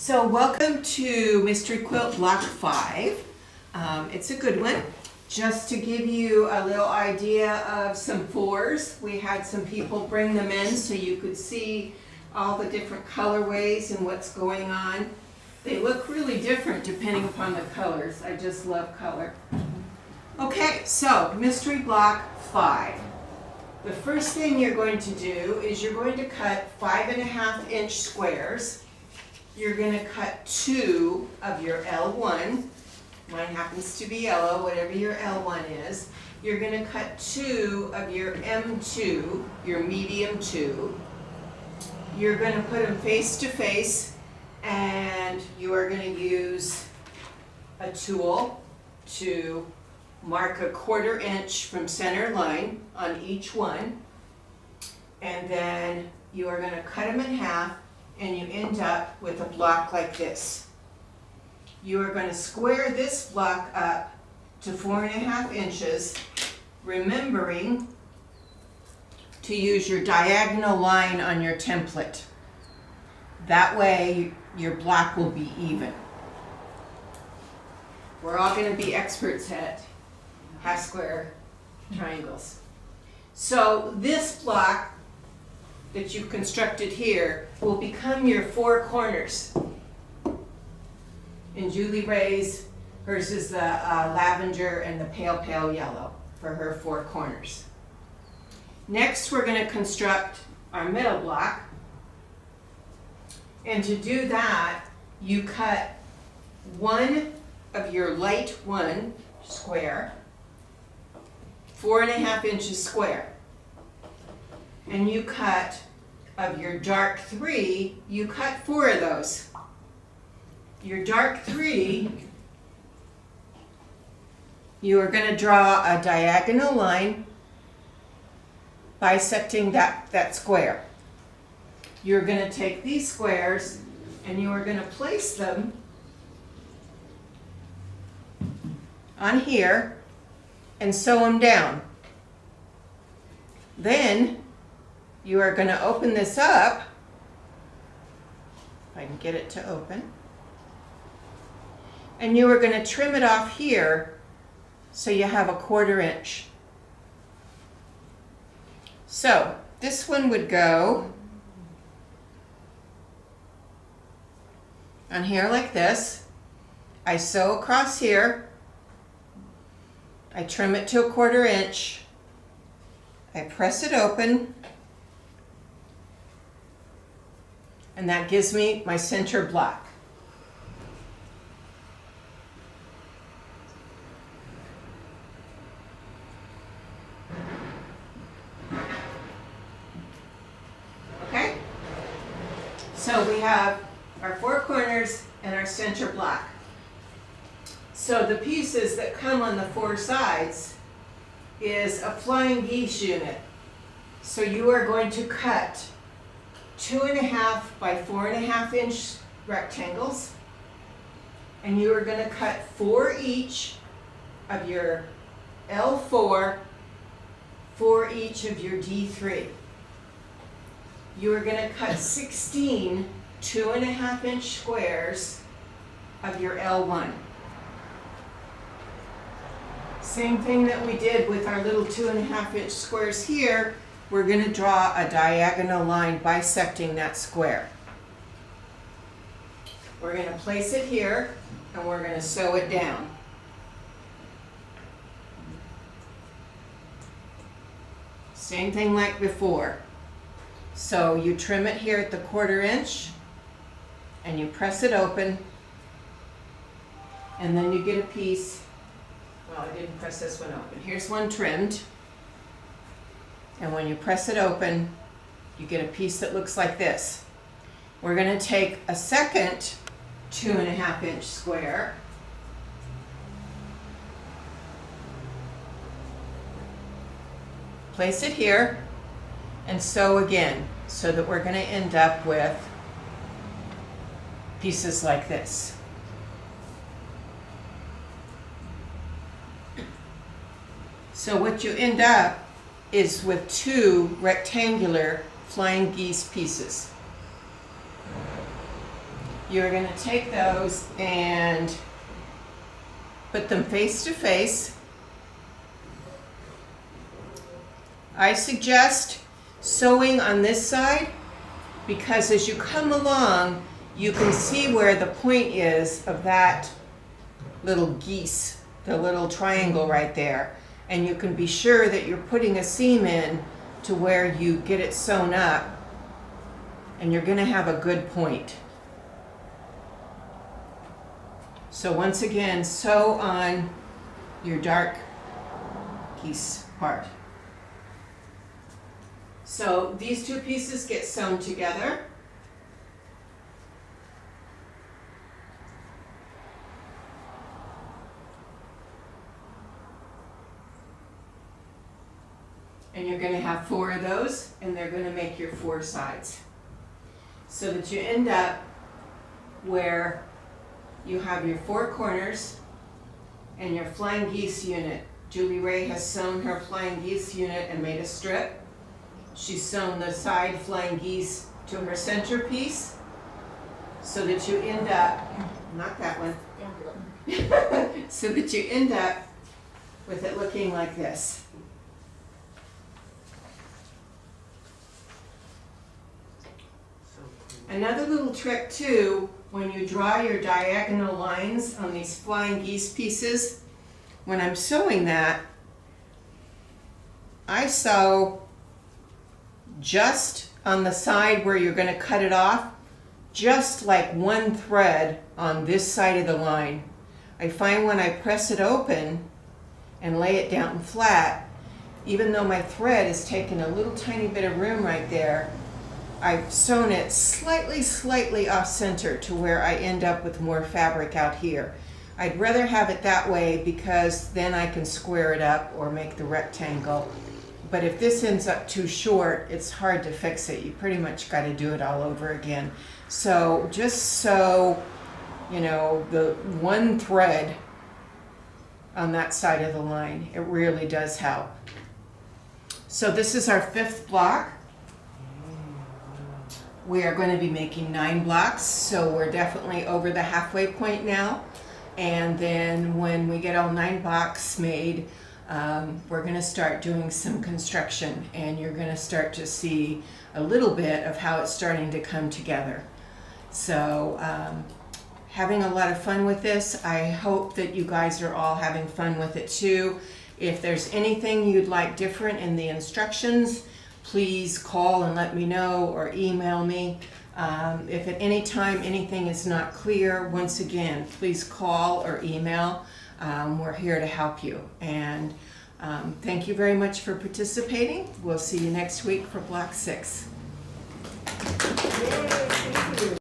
So welcome to Mystery Quilt Block 5. It's a good one. Just to give you a little idea of some fours, we had some people bring them in so you could see all the different colorways and what's going on. They look really different depending upon the colors. I just love color. Okay, so Mystery Block 5. The first thing you're going to do is you're going to cut 5.5-inch squares. You're going to cut 2 of your L1. Mine happens to be yellow, whatever your L1 is. You're going to cut 2 of your M2, your medium 2. You're going to put them face to face, and you are going to use a tool to mark a 1/4 inch from center line on each one. And then you are going to cut them in half, and you end up with a block like this. You are going to square this block up to 4.5 inches, remembering to use your diagonal line on your template. That way your block will be even. We're all going to be experts at half square triangles. So this block that you've constructed here will become your 4 corners. In Julie Ray's, hers is the lavender and the pale, pale yellow for her 4 corners. Next, we're going to construct our middle block. And to do that, you cut 1 of your light 1 square, 4.5 inches square. And you cut of your dark 3, you cut 4 of those. Your dark 3, you are going to draw a diagonal line bisecting that square. You're going to take these squares and you are going to place them on here and sew them down. Then you are going to open this up, if I can get it to open, and you are going to trim it off here so you have a 1/4 inch. So this one would go on here like this. I sew across here, I trim it to a 1/4 inch, I press it open, and that gives me my center block. Okay? So we have our 4 corners and our center block. So the pieces that come on the 4 sides is a flying geese unit. So you are going to cut 2.5 by 4.5 inch rectangles, and you are going to cut 4 each of your L4, 4 each of your D3. You are going to cut 16 2.5 inch squares of your L1. Same thing that we did with our little 2.5 inch squares here. We're going to draw a diagonal line bisecting that square. We're going to place it here and we're going to sew it down. Same thing like before. So you trim it here at the 1/4 inch and you press it open, and then you get a piece. Well, I didn't press this one open. Here's one trimmed. And when you press it open, you get a piece that looks like this. We're going to take a second 2.5 inch square, place it here, and sew again, so that we're going to end up with pieces like this. So what you end up is with 2 rectangular flying geese pieces. you're going to take those and put them face to face. I suggest sewing on this side because as you come along, you can see where the point is of that little geese, the little triangle right there. And you can be sure that you're putting a seam in to where you get it sewn up and you're going to have a good point. So once again, sew on your dark geese part. So these two pieces get sewn together. And you're going to have 4 of those, and they're going to make your 4 sides. So that you end up where you have your 4 corners and your flying geese unit. Julie Ray has sewn her flying geese unit and made a strip. She's sewn the side flying geese to her centerpiece so that you end up, not that one, so that you end up with it looking like this. Another little trick too, when you draw your diagonal lines on these flying geese pieces, when I'm sewing that, I sew just on the side where you're going to cut it off, just like 1 thread on this side of the line. I find when I press it open and lay it down flat, even though my thread is taking a little tiny bit of room right there, I've sewn it slightly off center to where I end up with more fabric out here. I'd rather have it that way because then I can square it up or make the rectangle. But if this ends up too short, it's hard to fix it. You pretty much got to do it all over again. So just sew, you know, the 1 thread on that side of the line. It really does help. So this is our 5th block. We are going to be making 9 blocks, so we're definitely over the halfway point now. And then when we get all 9 blocks made, we're going to start doing some construction, and you're going to start to see a little bit of how it's starting to come together. So having a lot of fun with this. I hope that you guys are all having fun with it too. If there's anything you'd like different in the instructions, please call and let me know or email me. If at any time anything is not clear, once again, please call or email. We're here to help you. And thank you very much for participating. We'll see you next week for Block 6. Yay, thank you.